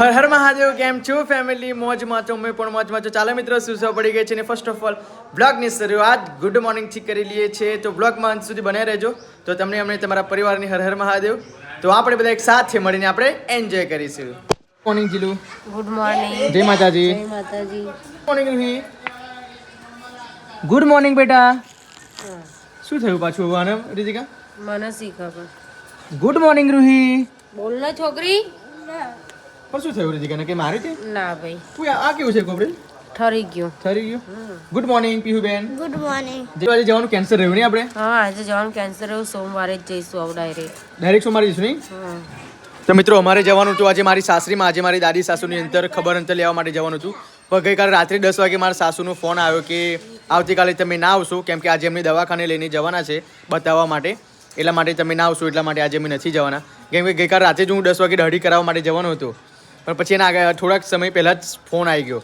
હર હર મહાદેવ. કેમ છો ફેમિલી? મોજમાં છો? મેં પણ મોજમાં છો. ચાલો મિત્રો, સુસવા પડી ગઈ છે ને ફર્સ્ટ ઓફ ઓલ બ્લોગની શરૂઆત ગુડ મોર્નિંગથી કરી લઈએ છીએ. તો બ્લોગમાં અંત સુધી બનાવી રહેજો તો તમને અમને તમારા પરિવારની હર હર મહાદેવ. તો આપણે બધા એક સાથે મળીને આપણે એન્જોય કરીશું. મોર્નિંગ જીલુ. Good morning. જય માતાજી. જય માતાજી. મોર્નિંગ રૂહી. ગુડ મોર્નિંગ બેટા. શું થયું પાછું આને રીતિકા? મને શી ખબર. Good morning Ruhi. બોલ ને છોકરી. પણ શું થયું રીતિકાને? કે મારી છે? ના ભાઈ, કોઈ આ કેવું છે કોબરી? ઠરી ગયું. ઠરી ગયું. ગુડ મોર્નિંગ પીહુબેન. Good morning. જે આજે જવાનું કેન્સલ રહ્યું નહીં આપણે? હા, આજે જવાનું કેન્સલ રહ્યું. સોમવારે જ જઈશું આવ ડાયરેક્ટ. ડાયરેક્ટ સોમવારે જઈશું નહીં? તો મિત્રો અમારે જવાનું હતું આજે મારી સાસરીમાં. આજે મારી દાદી સાસુની ખબર અંતર લેવા માટે જવાનું હતું. પણ ગઈકાલે રાત્રે 10 વાગે મારા સાસુનો ફોન આવ્યો કે આવતીકાલે તમે ના આવશો, કેમ કે આજે એમની દવાખાને લઈને જવાના છે બતાવવા માટે. એટલા માટે તમે ના આવશો, એટલા માટે આજે અમે નથી જવાના. કેમ કે ગઈકાલે રાતે જ હું 10 વાગે દાઢી કરાવવા માટે જવાનો હતો. પણ પછી એના થોડાક સમય પહેલાં જ ફોન આવી ગયો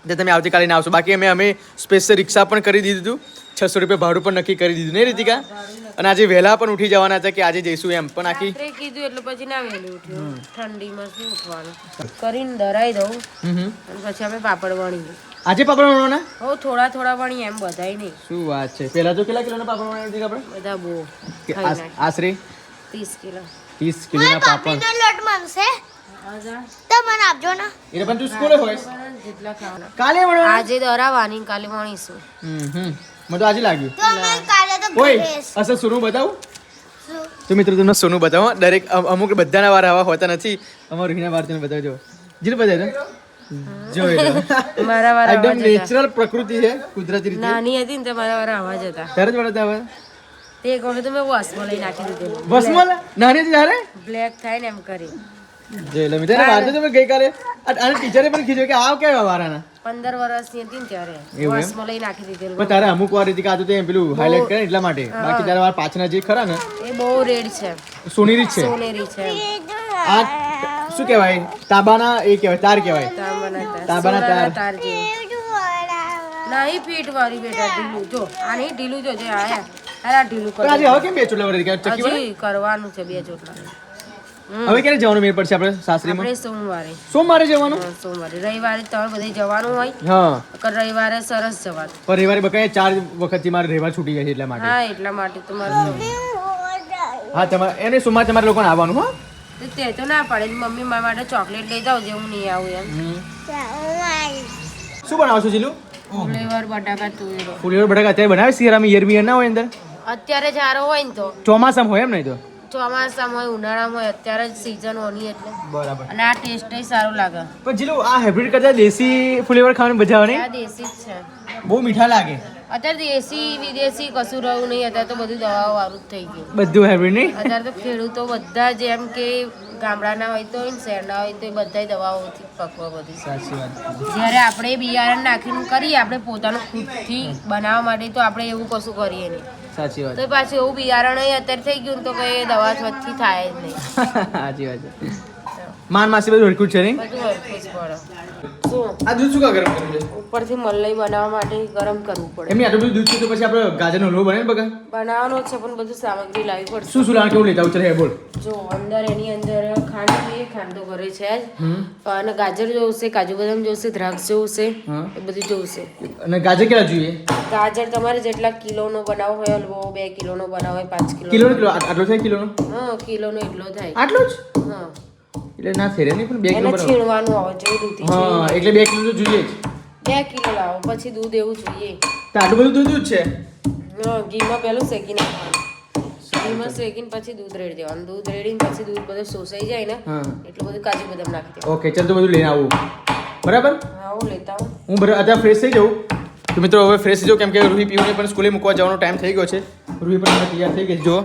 કે તમે આવતીકાલે ના આવશો. બાકી અમે સ્પેશિયલ રિક્ષા પણ કરી દીધું હતું. 600 રૂપિયા ભાડું પણ નક્કી કરી દીધું નહીં રીતિકા? અને આજે વહેલા પણ ઉઠી જવાના હતા કે આજે જઈશું એમ. પણ આખી રાત્રે કીધું એટલે પછી ના વહેલું ઉઠ્યું. ઠંડીમાં શું ઉઠવાનું કરીને ધરાઈ દઉં અને પછી અમે પાપડ વણીએ. આજે પાપડ વણવાના? હો, થોડા થોડા વણીએ, એમ બધાય નહીં. શું વાત છે! પહેલા તો કેટલા કિલોના પાપડ વણાવ્યા હતા આપણે? બધા બહુ કે ખાઈ નાખે. આશરે 30 કિલો. 30 કિલોના પાપડ. નો લોટ માંગશે તો મને આપજો ને. એટલે પણ તું સ્કૂલે હોય જેટલા ખાવાના. કાલે વણવાના? આજે દરાવાની, કાલે વણીશું. મને તો આજે લાગ્યું. તો અમે કાલે તો ઓય ઘરે અસલ સોનું બતાવું. શું? તો મિત્રો તમને સોનું બતાવો. દરેક અમુક બધાના વાર આવા હોતા નથી. અમારું રીના વાર તમે બતાવજો. જીલ બતાવજો. જોઈ લો. મારા વાળા એકદમ અવાજ હતા. નેચરલ પ્રકૃતિ છે, કુદરતી રીતે. નાની હતી ને તો મારા વાળા અવાજ હતા. ત્યારે જ વળતા આવે. તે એક વખત મેં વસમાં લઈ નાખી દીધેલું. વસમલ નાની હતી ત્યારે બ્લેક થાય ને એમ કરી. જોઈ લો મિત્રો. વાર તો તમે ગઈકાલે અને ટીચરે પણ કીધું કે આવ કેવા વારાના 15 વર્ષની હતી ને ત્યારે એવું એમ? વસમાં લઈ નાખી દીધેલું. પણ તારે અમુક વાર રીતે કાતું તે પેલું હાઇલાઇટ કરે ને એટલા માટે. બાકી તારા વાર પાછળના જે ખરા ને એ બહુ રેડ છે, સોનેરી જ છે. સોનેરી છે. આ શું કહેવાય? તાબાના એ કહેવાય, તાર કહેવાય. તાબાના તાર. સોનાના તાર જેવું. નહીં ફીટ વાળી બેટા, ઢીલું જો. આ નહીં ઢીલું જો, જે આયા આ ઢીલું પણ આજે હવે કેમ બે ચોટલા વળી ગયા? ચક્કી વળી? હજી કરવાનું છે 2 ચોટલા. હવે ક્યારે જવાનું મેળ પડશે આપણે સાસરીમાં? આપણે સોમવારે. સોમવારે જવાનું? સોમવારે. રવિવારે તમારે બધે જવાનું હોય. હા. રવિવારે સરસ જવાનું. પણ રવિવારે બકાય 4 વખતથી મારે રવિવાર છૂટી જાય છે એટલા માટે. હા, એટલા માટે તો મારે હા, તમારે એને સોમવારે તમારે લોકોને આવવાનું. હા, તે તો ના પાડે. મમ્મી મારા માટે ચોકલેટ લઈ જાવ, જે હું નહીં આવું એમ. શું બનાવો છો જીલુ? ફ્લેવર બટાકા તુવેરો. ફુલેવર બટાકા અત્યારે બનાવે? શિયાળામાં યરમિયર ના હોય અંદર? અત્યારે જારો હોય ને તો ચોમાસામાં હોય એમ નહીં તો? ચોમાસામાં હોય, ઉનાળામાં હોય. અત્યારે જ સીઝન હોની એટલે. બરાબર. અને આ ટેસ્ટ સારું લાગે. પણ જીલુ આ હાઇબ્રિડ કરતા દેશી ફુલેવર ખાવાની મજા આવે આ નહીં? દેશી જ છે. બહુ મીઠા લાગે. અત્યારે દેશી વિદેશી કશું રહ્યું નહીં. અત્યારે તો બધું દવાઓ વાળું જ થઈ ગયું. બધું હાઇબ્રિડ નહીં? અત્યારે તો ખેડૂતો બધા જ એમ કે ગામડાના હોય તો શહેરના હોય તો બધા દવાઓથી પકવા બધી. સાચી વાત. જ્યારે આપણે બિયારણ નાખીને કરીએ, આપણે પોતાનું ખુદથી બનાવવા માટે, તો આપણે એવું કશું કરીએ નહીં. સાચી વાત. તો પાછું એવું બિયારણ અત્યારે થઈ ગયું ને તો કઈ દવા થવાથી થાય જ નહીં. સાચી વાત છે. માન માસી બધું હરખું જ છે નહીં? બધું હરખું જ પડે. શું આ દૂધ શું કા ગરમ કરવું છે? ઉપરથી મલાઈ બનાવવા માટે ગરમ કરવું પડે. એમની આટલું બધું દૂધ છે તો પછી આપણે ગાજરનો હલવો બને ને બગા? બનાવવાનો છે પણ બધું સામગ્રી લાવવી પડશે. શું શું લાવ કેવું લેતા આવું? ચાલ હે બોલ. જો અંદર એની અંદર ખાંડ જોઈએ, ખાંડ તો ઘરે છે જ. અને ગાજર જોશે, કાજુ બદામ જોશે, દ્રાક્ષ જોશે, હા. એ બધું જોશે. અને ગાજર કેટલા જોઈએ? ગાજર તમારે જેટલા કિલોનો બનાવો હોય હલવો, 2 કિલોનો બનાવો હોય, 5 કિલો. કિલો આટલો થાય કિલોનો? હા, કિલોનો એટલો થાય. આટલો જ? હા, એટલે ના થેરે નહીં પણ 2 કિલો એને બરાબર. છીણવાનું આવે છે દૂધી. હા, એટલે 2 કિલો તો જોઈએ જ. 2 કિલો લાવો, પછી દૂધ એવું જોઈએ. તો આટલું બધું દૂધ જ છે? હા, ઘીમાં પહેલું શેકી નાખવાનું. ઘીમાં શેકીને પછી દૂધ રેડી દેવાનું. દૂધ રેડીને પછી દૂધ બધું શોષાઈ જાય ને હા. એટલું બધું કાજુ બદામ નાખી દેવાનું. ઓકે, ચાલ તો બધું લઈને આવું. બરાબર? હા, હું લેતા આવું. હું અત્યારે ફ્રેશ થઈ જાઉં. તો મિત્રો હવે ફ્રેશ થઈ જાઉં, કેમ કે રૂહી પીઓને પણ સ્કૂલે મૂકવા જવાનો ટાઈમ થઈ ગયો છે. રૂહી પણ હવે તૈયાર થઈ ગઈ છે. જો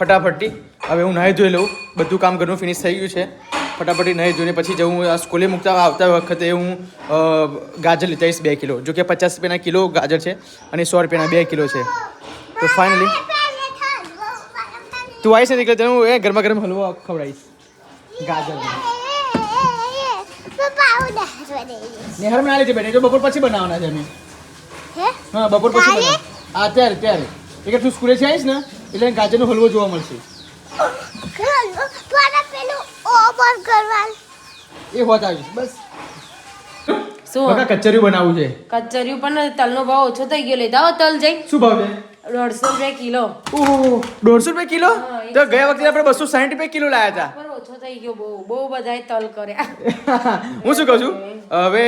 ફટાફટથી હવે હું નાહી ધોઈ લઉં. બધું કામ ઘરનું ફિનિશ થઈ ગયું છે. ફટાફટી નાહી ધોઈને પછી જવું. આ સ્કૂલે મૂકતા આવતા વખતે હું ગાજર લેતા આવીશ 2 કિલો. જો કે 50 રૂપિયાના કિલો ગાજર છે અને 100 રૂપિયાના 2 કિલો છે. તો ફાઇનલી તું આવીશ ને એટલે હું એ ગરમા ગરમ હલવો ખવડાવીશ ગાજર. નેહર ના લેજે બેટા, તો બપોર પછી બનાવવાના છે અમે. હા, બપોર પછી બનાવ. અત્યારે એટલે તું સ્કૂલે આવીશ ને એટલે ગાજરનો હલવો જોવા મળશે. એ હોત આવીશ બસ. શું બકા કચરિયું બનાવવું છે. કચરિયું પણ તલનો ભાવ ઓછો થઈ ગયો, લેતા આવો તલ જઈ. શું ભાવ છે? 150 રૂપિયા કિલો. ઓહો 150 રૂપિયા કિલો? હા, તો ગયા વખતે આપણે 260 રૂપિયા કિલો લાયા હતા. પણ ઓછો થઈ ગયો બહુ બધાએ તલ કર્યા. હું શું કહું છું હવે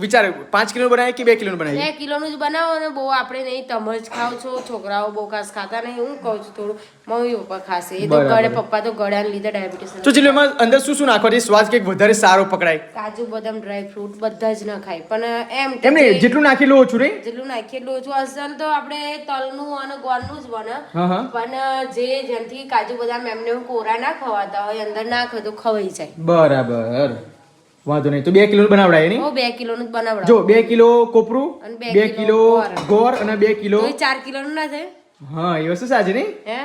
વિચાર 5 કિલો બનાવીએ કે 2 કિલો બનાવીએ? 2 કિલોનું જ બનાવો ને, બહુ આપણે નહીં, તમે જ ખાવ છો, છોકરાઓ બહુ ખાસ ખાતા નહીં. હું કહું છું થોડું મમ્મી પપ્પા ખાશે, એ તો બરાબર. ગળે પપ્પા તો ગળાને લીધે ડાયાબિટીસ. તો ચલો એમાં અંદર શું શું નાખવાથી સ્વાદ કંઈક વધારે સારો પકડાય? કાજુ બદામ ડ્રાય ફ્રૂટ બધા જ ના ખાય, પણ એમ કે એમ નહીં જેટલું નાખેલું ઓછું નહીં? જેટલું નાખીએ એટલું ઓછું. અસલ તો આપણે તલનું અને ગોળનું જ બને, હા હા પણ જે જેનાથી કાજુ બદામ એમને એવું કોરા ના ખવાતા હોય, અંદર નાખો તો ખવાઈ જાય. બરાબર વાંધો નહીં. તો 2 કિલો બનાવડાય નહીં? હું 2 કિલોનું જ બનાવડાવું. જો 2 કિલો કોપરું, અને 2 કિલો ગોળ અને 2 કિલો. તો 4 કિલોનું ના થાય. હા એ વસ્તુ સાચી નહીં? હે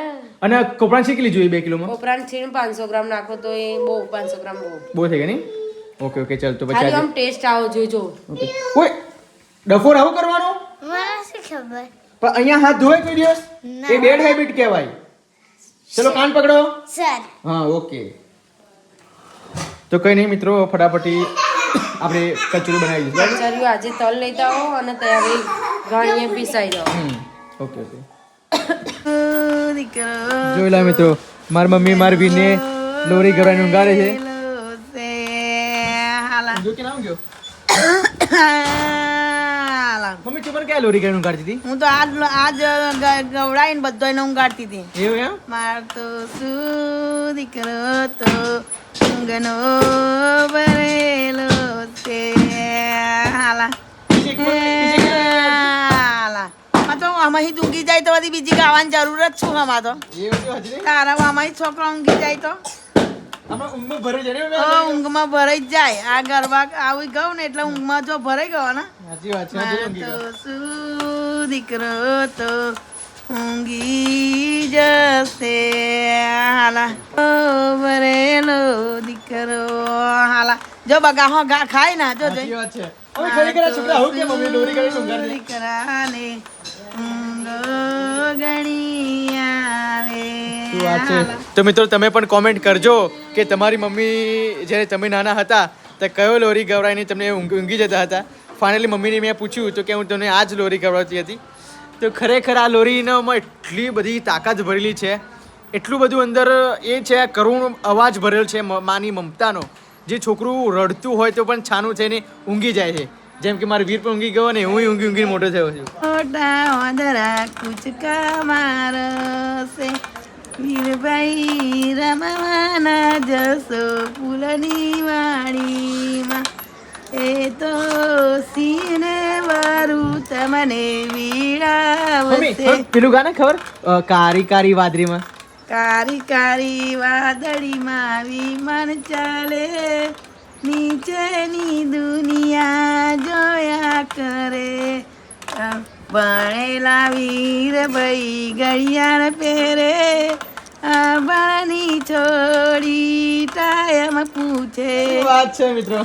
અને કોપરાની શીખલી જોઈએ 2 કિલોમાં? કોપરાની છીણ 500 ગ્રામ નાખો તો એ બહુ, 500 ગ્રામ બહુ. બહુ થઈ ગયા નહીં? ઓકે ઓકે ચાલ તો પછી ખાલી આજે આમ ટેસ્ટ આવો જોજો. ઓકે. ઓય ડફોર આવું કરવાનો? મને શું ખબર? પણ અહીંયા હાથ ધોય કોઈ દિવસ? ના. એ બેડ હેબિટ કહેવાય. ચલો કાન પકડો. સર હા ઓકે. તો કઈ નહીં મિત્રો, ફટાફટી આપણે કચરું બનાવી દઈશું. કચરિયું આજે તલ લેતા આવો અને ત્યારે ગાણીએ પીસાઈ જાઓ. Okay okay. જોઈ લા મિત્રો, મારી મમ્મી મારી વીને લોરી ગરાઈને ઊંઘાડે છે. જો કે નામ ગયો મમ્મી તું મને ક્યાં લોરી ગરાઈને ઊંઘાડતી હતી? હું તો આજ ગવડાઈને બધાને ઊંઘાડતી હતી. એવું એમ? માર તો શું દીકરો તો ઊંઘનો ભરેલો છે. હાલા હાલા આ તો આમાં ઊંઘી જાય તો બધી બીજી ગાવાની જરૂર જ શું આમાં તો? એવું છે હજી નહીં? તારા આમાં છોકરો ઊંઘી જાય તો આમાં ઊંઘમાં ભરે છે ને? ઊંઘમાં ભરાઈ જ જાય. આ ગરબા આવી ગયું ને એટલે ઊંઘમાં જો ભરાઈ ગયો ને. સાચી વાત છે, હજી માર ઊંઘી તો ગયો. શું દીકરો તો ઊંઘી જશે. હાલા ભરેલો દીકરો. હાલા જો બગા ગા ખાય ના જો સાચી વાત છે. હવે ખરેખર આ છોકરા આવું કે મમ્મી લોરી ગરાઈને ઊંઘાડતી? દીકરાને ઊંઘ ગણી આવે. શું વાત છે. તો મિત્રો તમે પણ કોમેન્ટ કરજો કે તમારી મમ્મી જ્યારે તમે નાના હતા તો કયો લોરી ગવડાવીને તમને ઊંઘી જતા હતા. ફાઇનલી મમ્મીને મેં પૂછ્યું તો કે હું તમને આ જ લોરી ગવડાવતી હતી. તો ખરેખર આ લોરીનામાં એટલી બધી તાકાત ભરેલી છે, એટલું બધું અંદર એ છે કરુણ અવાજ ભરેલ છે માની મમતાનો, જે છોકરું રડતું હોય તો પણ છાનું થઈને ઊંઘી જાય છે. જેમ કે મારો વીર પણ ઊંઘી ગયો ને હું ઊંઘીને મોટો થયો છું. મોટા વાંદરા કુચકા મારશે, વીરભાઈ રમવાના જશો ફૂલની વાડીમાં. એ તો સીને વારું તમને વીડાવશે. પેલું ગાને ખબર કારી કારી વાદરીમાં? કારી કારી વાદળીમાં વિમાન ચાલે, નીચેની દુનિયા જોયા કરે. ભણેલા વીર ભાઈ ઘડિયાળ પહેરે, આંબાની છોડી ટાયમ પૂછે. વાત છે મિત્રો.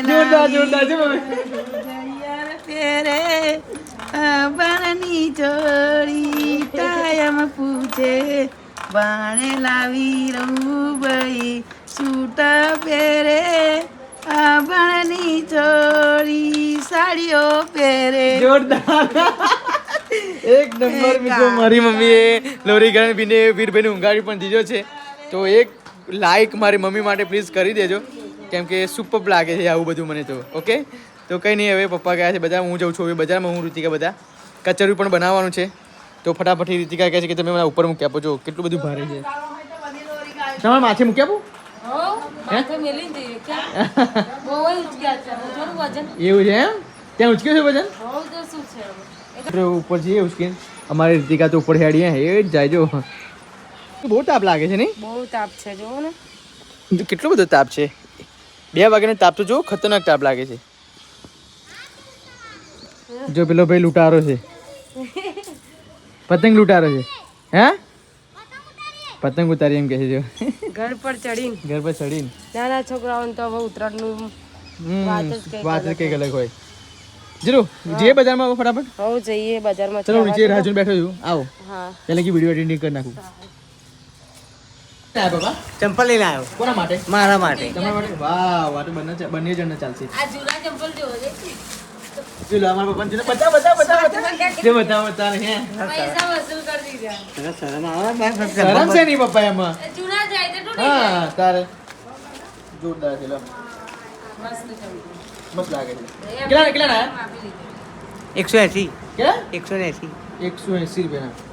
જોરદાર જોરદાર છે મમ્મી. ઘડિયાળ પહેરે, આંબાની છોડી ટાયમ પૂછે. ભણેલા વીર ભાઈ સૂટ પહેરે, આંબાની છોડી સાડીઓ પહેરે. જોરદાર. એક નંબર મિત્રો, મારી મમ્મીએ લોરી ગરાઈને બીને વીરભાઈને ઊંઘાડી પણ દીધો છે. તો એક લાઈક મારી મમ્મી માટે પ્લીઝ કરી દેજો, કેમ કે સુપર લાગે છે આવું બધું મને તો. ઓકે તો કંઈ નહીં, હવે પપ્પા ગયા છે બધા, હું જાઉં છું હવે બજારમાં. હું રીતિકા બધા કચરિયું પણ બનાવવાનું છે. તો ફટાફટ રીતિકા કહે છે કે તમે મને ઉપર મૂકી આપો. જો કેટલું બધું ભારે છે. તમારે માથે મૂકી આપું? હો માથે મેલી દઈએ ક્યાં બહુ જ ઉચક્યા છે. જોનું વજન એવું છે એમ? ત્યાં ઉચક્યું છે વજન? હો તો શું છે હવે? આપણે ઉપર જઈએ ઉચકીને. અમારી રીતિકા તો ઉપર હેડી એ જ જાય. જો બહુ તાપ લાગે છે નહીં? બહુ તાપ છે જોવો ને. કેટલો બધો તાપ છે. 2 વાગ્યાનો તાપ તો જો ખતરનાક તાપ લાગે છે. જો પેલો ભાઈ લૂંટારો છે, પતંગ લૂંટારો છે. હે પતંગ ઉતારી એમ કહે છે. જો ઘર પર ચડીને ઘર પર ચડીને નાના છોકરાઓને તો હવે ઉત્તરાયણનું વાત જ કંઈક વાત જ કંઈક અલગ હોય. જરૂર જે બજારમાં આવો ફટાફટ. હવે જઈએ બજારમાં. ચલો નીચે રાહ જોઈને બેઠો છું. આવો હા પહેલા કે વિડીયો એડિટિંગ કરી નાખું. બાબા ચંપલ લઈને આવ્યો કોના માટે મારા માટે તમારા માટે વાહ વાહ તો બંને જણને ચાલશે આ જૂના ચંપલ જોવો છે જો લો અમારા પપ્પાને બતા જે બતા હે પૈસા વસૂલ કરી દીધા શરમ આવે શરમ છે નહીં પપ્પા એમાં જૂના જાય તો તૂટી હા જાય તારે જોરદાર છે લો મસ્ત ચંપલ મસ્ત લાગે છે કેટલા ના આપી લીધું 180 કેટલા 180 180 રૂપિયાના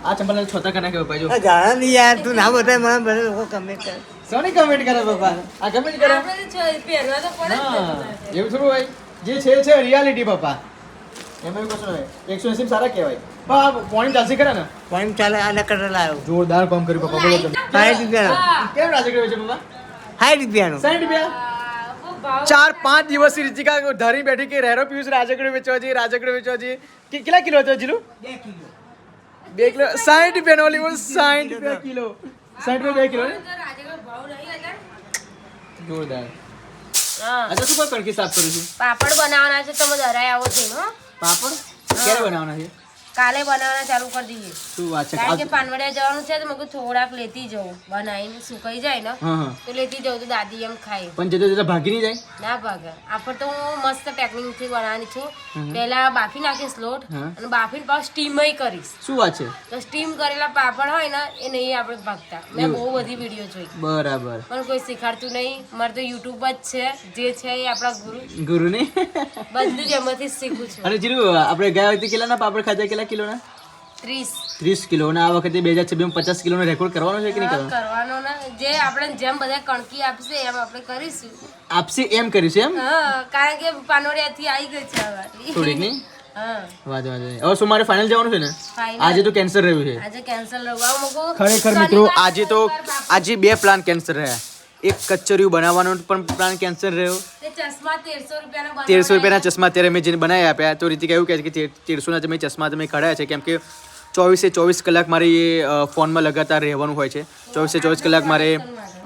આ ચંપલ છોતા કના કે પપ્પા જો જાણા નહીં યાર તું ના બતાય મને બધા લોકો કમેન્ટ કરે સોની કમેન્ટ કરે પપ્પા આ કમેન્ટ કરે આપણે તો પહેરવા તો પડે જ હા ને. એવું થોડું હોય જે છે રિયાલિટી પપ્પા એમાં એવું કશું નહીં 180 સારા કહેવાય પણ આ પોઈન્ટ ચાલશે ખરા ને પોઈન્ટ ચાલે આના કટર લાવ્યો જોરદાર કામ કર્યું પપ્પા બોલો તમે 60 રૂપિયાનો હા. કેમ રાજકડી વેચે પપ્પા 60 રૂપિયાનો 60 રૂપિયા આ, બહુ ભાવ 4-5 દિવસથી રીતિકા ધરી બેઠી કે રેરો પિયુષ રાજકડી વેચવા જઈએ રાજકડી વેચવા જઈએ કેટલા કિલો હતો જીલું 2 કિલો 2 કિલો 60 રૂપિયાનો ઓલી બોલ 60 રૂપિયા કિલો 60 રૂપિયા 2 કિલો ને તો રાજેગર ભાવ નહીં હતા જોરદાર હા અચ્છા શું પર કણકી સાફ કરું છું પાપડ બનાવવાના છે તમે દરાય આવો છે હો પાપડ ક્યારે બનાવવાના છે કાલે બનાવવાના ચાલુ કરી દઈએ શું વાત છે કારણ કે પાનવડિયા જવાનું છે તો મેં કીધું થોડાક લેતી જાઉં બનાવીને સુકાઈ જાય ને હા હા તો લેતી જાઉં તો દાદી એમ ખાય પણ જતો જતો ભાગી નહીં જાય ના ભાગે આપણે તો હું મસ્ત ટેકનિક થી બનાવવાની છું પહેલા બાફી નાખીશ લોટ હા. અને બાફીને પાછું સ્ટીમય કરીશ શું વાત છે તો સ્ટીમ કરેલા પાપડ હોય ને એ નહીં આપણે ભાગતા મેં બહુ બધી વિડીયો જોઈ બરાબર પણ કોઈ શીખાડતું નહીં મારે તો યુટ્યુબ જ છે જે છે એ આપણા ગુરુ ગુરુ ને બધું જ એમાંથી જ શીખું છું અને જીલુ આપણે ગયા વખતે કેટલાના પાપડ ખાધા કેટલા કિલોના 30 30 કિલો અને આ વખતે 2026 50 કિલોનો રેકોર્ડ કરવાનો છે કે નહીં કરવાનો કરવાનો ને જે આપણે જેમ બધા કણકી આપશે એમ આપણે કરીશું આપશે એમ કરીશ એમ હા કારણ કે પાનોડિયાથી આવી ગઈ છે હવે આટલી. થોડીક નહીં હા વાંધો વાંધો નહીં. હવે શું મારે ફાઇનલ જવાનું છે ને Final. આજે તો કેન્સર રહ્યું છે આજે કેન્સલ રવાવ મૂકો ખરેખર મિત્રો આજે તો આજે 2 પ્લાન કેન્સર રહ્યા એક કચરિયું બનાવવાનો પણ પ્લાન કેન્સર રહ્યો તે ચશ્મા 1300 રૂપિયાના 1300 રૂપિયાના ચશ્મા અત્યારે મેં જેને બનાવી આપ્યા તો રીતિકા એવું કહે છે કે 1300ના તમે ચશ્મા તમે કઢાયા છે કેમ કે 24 કલાક મારે ફોનમાં લગાતાર રહેવાનું હોય છે 24 કલાક મારે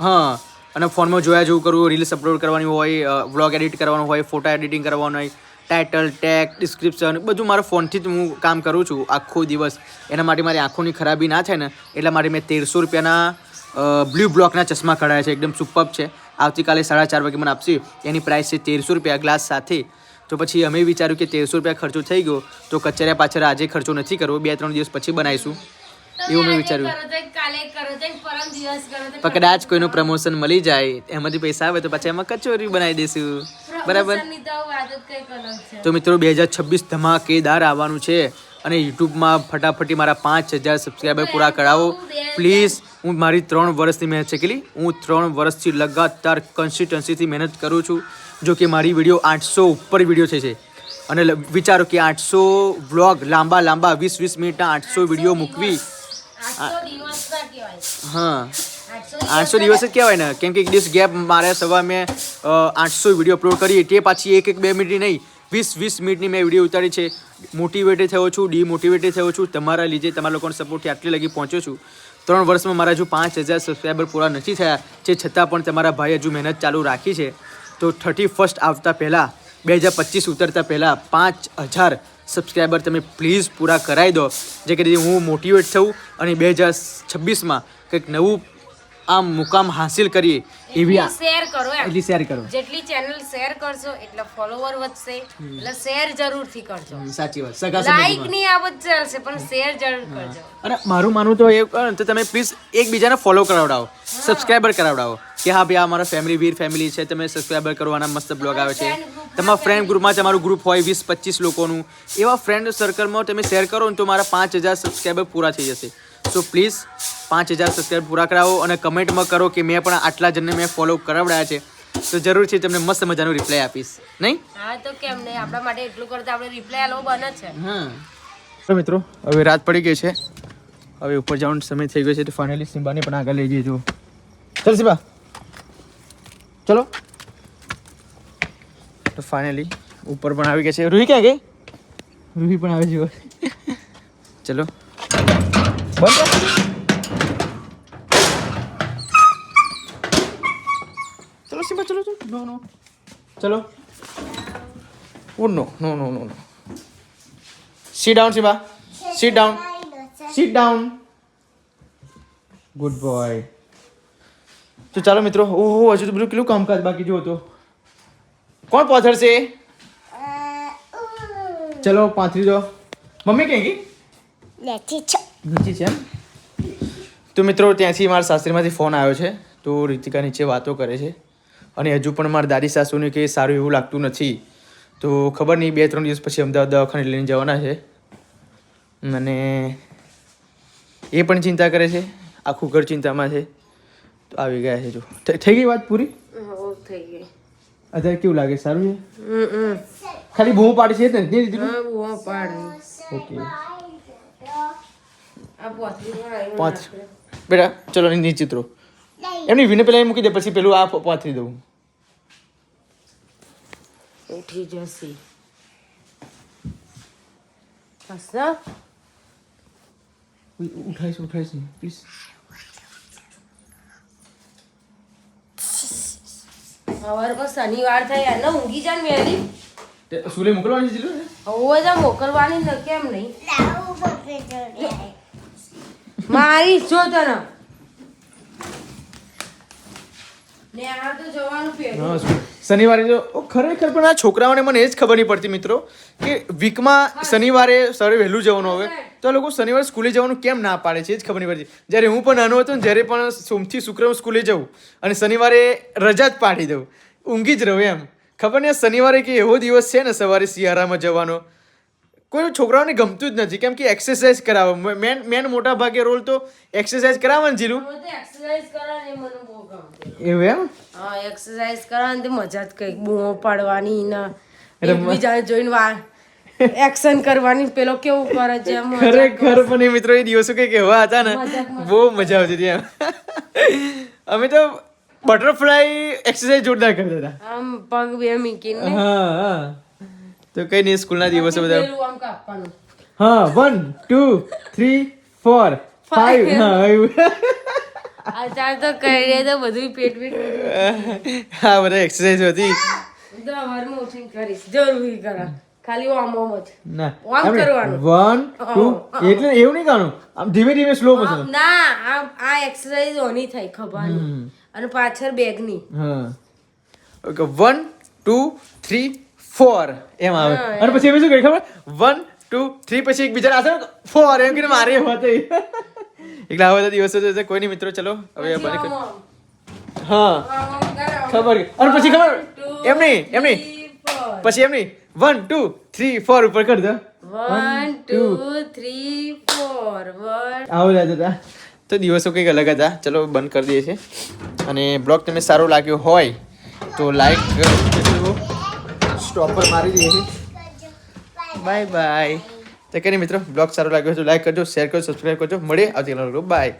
હા અને ફોનમાં જોયા જેવું કરવું રીલ્સ અપલોડ કરવાની હોય વ્લોગ એડિટ કરવાનું હોય ફોટા એડિટિંગ કરવાનું હોય ટાઇટલ ટેગ ડિસ્ક્રિપ્શન બધું મારા ફોનથી જ હું કામ કરું છું આખો દિવસ એના માટે મારી આંખોની ખરાબી ના થાય ને એટલા માટે મેં 1300 રૂપિયાના બ્લુ બ્લોકના ચશ્મા કઢાયા છે એકદમ સુપર્બ છે આવતીકાલે 4:30 વાગે મને આપશે એની પ્રાઇસ છે 1300 રૂપિયા ગ્લાસ સાથે તો પછી અમે વિચાર્યું કે 1300 રૂપિયા ખર્ચો થઈ ગયો તો કચરિયા પાછળ આજે ખર્ચો નથી કરવો 2-3 દિવસ પછી બનાવીશું એવું મેં વિચાર્યું કાલે કરો તો પરમ દિવસ કરો તો પણ કદાચ કોઈનું પ્રમોશન મળી જાય એમાંથી પૈસા આવે તો પછી એમાં કચોરી બનાવી દઈશું બરાબર પ્રમોશનની તો વાત જ કંઈક અલગ છે તો મિત્રો 2026 ધમાકેદાર આવવાનું છે અને યુટ્યુબમાં ફટાફટી મારા 5000 સબસ્ક્રાઈબર પૂરા કરાવો પ્લીઝ હું મારી 3 વર્ષની મહેનત છે કેટલી હું 3 વર્ષથી લગાતાર કન્સિસ્ટન્સીથી મહેનત કરું છું જો કે મારી વિડીયો 800 ઉપર વિડીયો છે અને વિચારો કે 800 વ્લોગ લાંબા 20-20 મિનિટના 800 વિડીયો મૂકવી 800 દિવસ ના કહેવાય હા 800 800 દિવસ જ કહેવાય ને કેમ કે એક દિવસ ગેપ મારે સવાર મેં 800 વિડીયો અપલોડ કરી તે પાછી 1-2 મિનિટની નહીં 20-20 મિનિટની મેં વિડીયો ઉતારી છે મોટિવેટેડ થયો છું ડિમોટિવેટેડ થયો છું તમારા લીધે તમારા લોકોના સપોર્ટથી આટલી લગી પહોંચ્યો છું 3 વર્ષમાં મારા હજુ 5000 સબસ્ક્રાઈબર પૂરા નથી થયા છે છતાં પણ તમારા ભાઈ હજુ મહેનત ચાલુ રાખી છે તો 31st આવતા પહેલાં 2025 ઉતરતા પહેલાં 5000 સબસ્ક્રાઈબર તમે પ્લીઝ પૂરા કરાવી દો જે કે હું મોટિવેટ થઉં અને 2026માં કંઈક નવું આમ મુકામ હાસિલ કરીએ એવી શેર કરો એમ એટલી શેર કરો જેટલી ચેનલ શેર કરશો એટલે ફોલોવર વધશે એટલે શેર જરૂરથી કરજો સાચી વાત સગા લાઈક ની આવત ચાલશે પણ શેર જરૂર કરજો અને મારું માનવું તો એવું કહો ને તો તમે પ્લીઝ એકબીજાને ફોલો કરાવડાવો સબસ્ક્રાઈબર કરાવડાવો કે હા ભાઈ આ મારા ફેમિલી વીર ફેમિલી છે તમે સબસ્ક્રાઈબર કરવાના મસ્ત બ્લોગ આવે છે તમારા ફ્રેન્ડ ગ્રુપમાં તમારું ગ્રુપ હોય 20-25 લોકોનું એવા ફ્રેન્ડ સર્કલમાં તમે શેર કરો ને તો મારા 5000 સબસ્ક્રાઈબર પૂરા થઈ જશે સો પ્લીઝ 5000 સબસ્ક્રાઈબર પૂરા કરાવો અને કમેન્ટમાં કરો કે મેં પણ આટલા જણને મેં ફોલો કરાવડાયા છે તો જરૂરથી તમને મસ્ત મજાનું રિપ્લાય આપીશ નહીં હા તો કેમ નહીં આપણા માટે એટલું કરતા આપણે રિપ્લાય આલો બને છે હા મિત્રો હવે રાત પડી ગઈ છે હવે ઉપર જવાનો સમય થઈ ગયો છે તો ફાઇનલી સિમ્બાને પણ આગળ લઈ જઈએ જો ચલ સિમ્બા ચલો તો ફાઇનલી ઉપર પણ આવી ગયા છે રૂહી ક્યાં ગઈ રૂહી પણ આવી જુઓ ચલો બંધ ચલો સિમ્બા ચલો નો નો ચલો ઓ નો નો નો નો Sit down, Siva. Sit down. Sit down. Good boy. તો ચાલો મિત્રો, ઓહો હજુ તો બધું કેટલું કામકાજ બાકી જો તો. કોણ પાથરશે? ચલો પાથરી દો. મમ્મી ક્યાં ગઈ? લેતી છો નીચે છે એમ? તો મિત્રો ત્યાંથી મારા સાસરીમાંથી ફોન આવ્યો છે. તો રીતિકા નીચે વાતો કરે છે અને હજુ પણ મારા દાદી સાસુને કે સારું એવું લાગતું નથી. તો ખબર નહીં 2-3 દિવસ પછી અમદાવાદ દવાખાને લઈને જવાના છે અને એ પણ ચિંતા કરે છે. આખું ઘર ચિંતામાં છે. તો આવી ગયા છે જો. થઈ ગઈ વાત પૂરી? હો થઈ ગઈ. અત્યારે કેવું લાગે? સારું છે? ખાલી બૂમો પાડી છે ને દીદી? હા બહુ પાડ. ઓકે આ પોતરી પાંચ બેટા ચલો નીચે ઉતરો. એમની વિને પેલા મૂકી દે પછી પેલું આ પાથરી દઉં. ઉઠી જશે. હસના ઉઠાઈશ પ્લીઝ. સવારમાં શનિવાર થાય એને ઊંઘી જાય ને વહેલી. સુલે મોકલવાની છે જીલું? હવે જ મોકલવાની ને કેમ નહીં લાવું બફે જોડે મારી જો તને ને આ તો જવાનું પેલું. હા શનિવારે જો ખરેખર પણ આ છોકરાઓને મને એ જ ખબર નહીં પડતી મિત્રો કે વીકમાં શનિવારે સવારે વહેલું જવાનું હવે તો આ લોકો શનિવારે સ્કૂલે જવાનું કેમ ના પાડે છે એ જ ખબર નહીં પડતી. જ્યારે હું પણ નાનો હતો ને જ્યારે પણ સોમથી શુક્ર હું સ્કૂલે જાઉં અને શનિવારે રજા જ પાડી દઉં, ઊંઘી જ રહું એમ. ખબર નહીં શનિવારે કે એવો દિવસ છે ને સવારે શિયાળામાં જવાનો કોઈ છોકરાઓને ગમતું જ નથી કેમ કે એક્સરસાઇઝ કરાવો. મેન મોટા ભાગે રોલ તો એક્સરસાઇઝ કરાવવાનું જીલું. મને તો એક્સરસાઇઝ કરવાની મને બહુ ગમતી. એવું એમ? હા એક્સરસાઇઝ કરવાની તો મજા જ કંઈક બૂમો પાડવાની ને એકબીજાને જોઈને વાર એક્શન કરવાની. પેલો કેવું કરે છે એમ ખરેખર પણ એ મિત્રો એ દિવસો કંઈક એવા હતા ને બહુ મજા આવતી હતી એમ. અમે તો બટરફ્લાય એક્સરસાઇઝ જોરદાર કરતા હતા. આમ પગ બે મૂકીને હા તો કઈ નહીં સ્કૂલના દિવસો બધા. પેલું આમ કાપવાનું. હા 1 2 3 4 5 હા એવું. અત્યારે તો કરીએ તો બધું પેટ હા બધા એક્સરસાઇઝ હતી. સવારમાં ઉઠીને કરીશ જરૂરી કરા ખાલી આમ જ ના આમ કરવાનું. 1 2 એટલે એવું નહીં કરવાનું, આમ ધીમે ધીમે સ્લો મોશન. ના આ એક્સરસાઇઝ ઓની થાય ખભાની અને પાછળ બેગની. હા ઓકે 1 2 3 4 એમ આવે અને પછી એમ શું કરે ખબર 1 2 3 પછી એક બીજા આસન 4 એમ કરીને મારે હોતે. એટલે આવા બધા દિવસો છે કોઈ નહીં મિત્રો. ચલો હવે બંધ કર. હા ખબર અને પછી ખબર એમ નહીં પછી એમ નહીં 1 2 3 4 ઉપર કર દો. 1 2 3 4 1 આવું રહેતા હતા તો દિવસો કંઈક અલગ હતા. ચલો બંધ કરી દઈએ છીએ અને બ્લોગ તમને સારો લાગ્યો હોય તો લાઈક સ્ટોપ પર મારી દઈએ છીએ. Bye bye. તો કે મિત્રો બ્લોગ સારો લાગ્યો હોય તો લાઈક કરજો, શેર કરજો, સબસ્ક્રાઈબ કરજો. મળીએ આવતીકાલે. બાય.